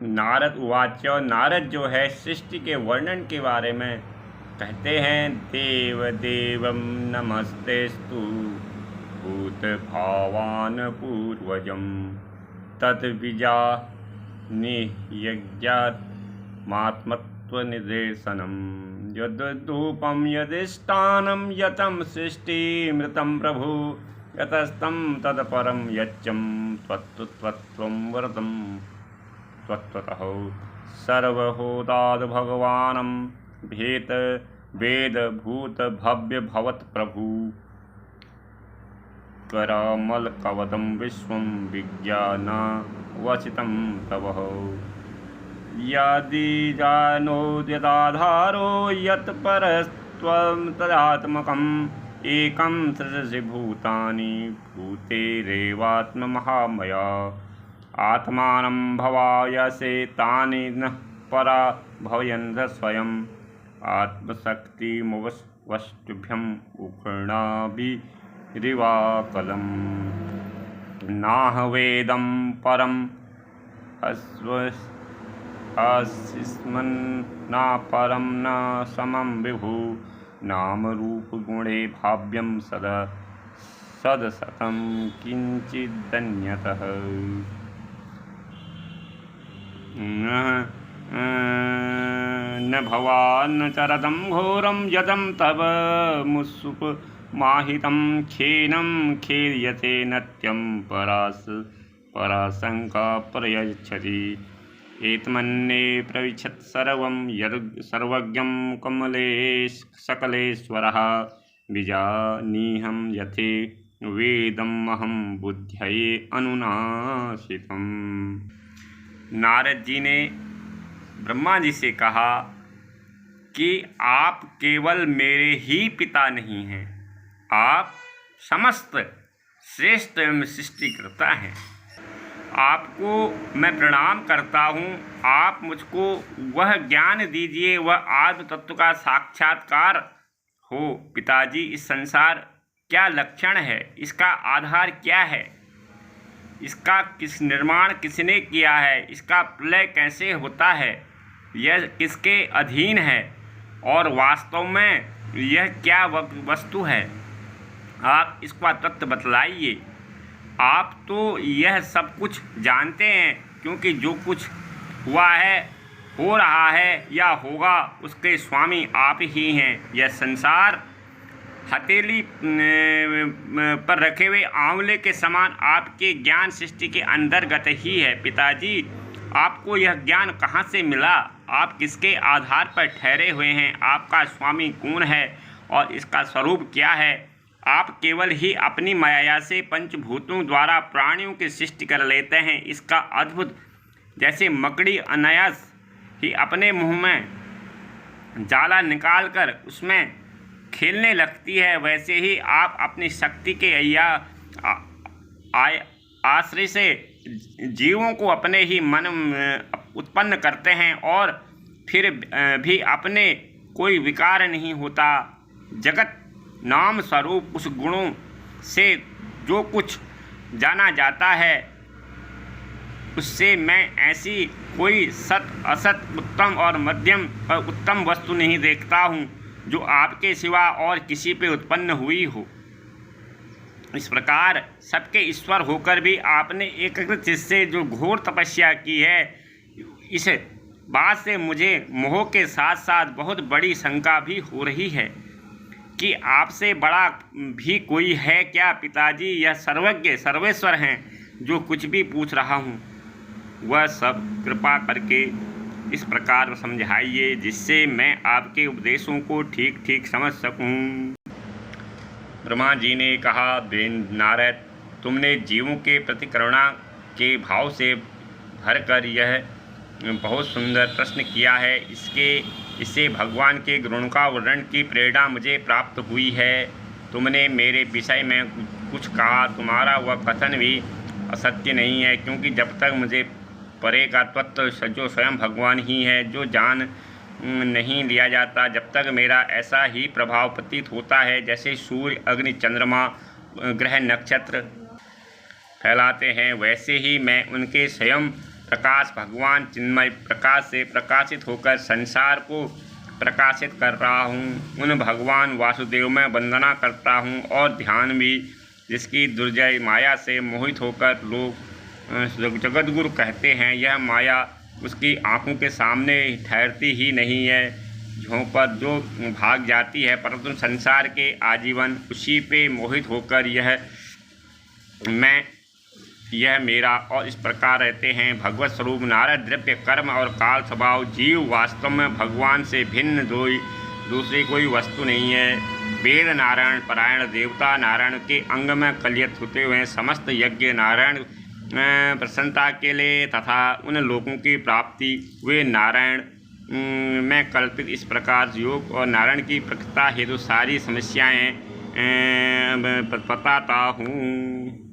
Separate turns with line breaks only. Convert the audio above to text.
नारद उवाच। नारद जो है सृष्टि के वर्णन के बारे में कहते हैं, देव देवं नमस्तेस्तु भूत भावान पूर्वजम तद्विजानीयज्ञात्मात्मत्वनिदेशनम यद्रूपम यदिष्टानं यतं सृष्टिमृतं प्रभु यतस्तं तत्परं यच्चं त्वत्त्वं वरदं त्वत्तः सर्वहोदाद् भगवानं भेद वेदभूत भव्य भवत् प्रभु करामलकवदं विश्वं विज्ञानवचितं तव यदिजानोद्यताधारो यत्परस्त्वं तदात्मकम् एकं सृजसि भूतानि भूतेरेवात्ममहामया आत्मानं भवायसे तानि नः परा भवयन्त स्वयम् आत्मशक्तिमुपष्टुभ्यम् उक्णाभिरिवाकलम् नाह वेदं परम् अस्स्मन् न परं न समं विभु नामरूपगुणे भाव्यं सदसतं किञ्चिदन्यतः न भवान् चरतं घोरं यदं तव मुत्सुपमाहितं खेनं खेल्यते नत्यं पराशङ्का प्रयच्छति एतमन्ये प्रविशत् सर्वज्ञं कमलेश सकलेश्वरः बीजानीहं यथे वेदमहं बुद्धये अनुनासितम्। नारद जी ने ब्रह्मा जी से कहा कि आप केवल मेरे ही पिता नहीं हैं, आप समस्त श्रेष्ठ एवं सृष्टिकर्ता हैं। आपको मैं प्रणाम करता हूँ। आप मुझको वह ज्ञान दीजिए, वह आत्म तत्व का साक्षात्कार हो। पिताजी, इस संसार क्या लक्षण है, इसका आधार क्या है, इसका किस निर्माण किसने किया है, इसका प्रलय कैसे होता है, यह किसके अधीन है और वास्तव में यह क्या वस्तु है, आप इसका तत्व बतलाइए। आप तो यह सब कुछ जानते हैं, क्योंकि जो कुछ हुआ है, हो रहा है या होगा, उसके स्वामी आप ही हैं। यह संसार हथेली पर रखे हुए आंवले के समान आपके ज्ञान सृष्टि के अंतर्गत ही है। पिताजी, आपको यह ज्ञान कहाँ से मिला, आप किसके आधार पर ठहरे हुए हैं, आपका स्वामी कौन है और इसका स्वरूप क्या है। आप केवल ही अपनी माया से पंचभूतों द्वारा प्राणियों की सृष्टि कर लेते हैं। इसका अद्भुत, जैसे मकड़ी अनायास ही अपने मुंह में जाला निकालकर उसमें खेलने लगती है, वैसे ही आप अपनी शक्ति के आश्रय से जीवों को अपने ही मन उत्पन्न करते हैं और फिर भी अपने कोई विकार नहीं होता। जगत नाम स्वरूप उस गुणों से जो कुछ जाना जाता है, उससे मैं ऐसी कोई सत असत, उत्तम और मध्यम और उत्तम वस्तु नहीं देखता हूँ जो आपके सिवा और किसी पे उत्पन्न हुई हो। इस प्रकार सबके ईश्वर होकर भी आपने एकाग्रचित्त से जो घोर तपस्या की है, इस बात से मुझे मोह के साथ साथ बहुत बड़ी शंका भी हो रही है कि आपसे बड़ा भी कोई है क्या। पिताजी, यह सर्वज्ञ सर्वेश्वर हैं, जो कुछ भी पूछ रहा हूँ वह सब कृपा करके इस प्रकार समझाइए, जिससे मैं आपके उपदेशों को ठीक ठीक समझ सकूँ। ब्रह्मा जी ने कहा, नारद, तुमने जीवों के प्रति करुणा के भाव से भरकर यह बहुत सुंदर प्रश्न किया है। इससे भगवान के गुणों का वर्णन की प्रेरणा मुझे प्राप्त हुई है। तुमने मेरे विषय में कुछ कहा, तुम्हारा वह कथन भी असत्य नहीं है, क्योंकि जब तक मुझे परे का तत्व जो स्वयं भगवान ही है, जो जान नहीं लिया जाता, जब तक मेरा ऐसा ही प्रभाव प्रतीत होता है जैसे सूर्य, अग्नि, चंद्रमा, ग्रह, नक्षत्र फैलाते हैं, वैसे ही मैं उनके स्वयं प्रकाश भगवान चिन्मय प्रकाश से प्रकाशित होकर संसार को प्रकाशित कर रहा हूँ। उन भगवान वासुदेव में वंदना करता हूँ और ध्यान भी, जिसकी दुर्जय माया से मोहित होकर लोग जगतगुरु कहते हैं। यह माया उसकी आँखों के सामने ठहरती ही नहीं है, झोंपर जो भाग जाती है, परंतु संसार के आजीवन उसी पे मोहित होकर यह मेरा और इस प्रकार रहते हैं। भगवत स्वरूप नारद द्रव्य कर्म और काल स्वभाव जीव वास्तव में भगवान से भिन्न दूसरी कोई वस्तु नहीं है। वेद नारायण परायण देवता नारायण के अंग में कलियत होते हुए समस्त यज्ञ नारायण प्रसन्नता के लिए तथा उन लोगों की प्राप्ति वे नारायण में कल्पित इस प्रकार योग और नारायण की प्रकृता हेतु सारी समस्याएं बताता हूँ।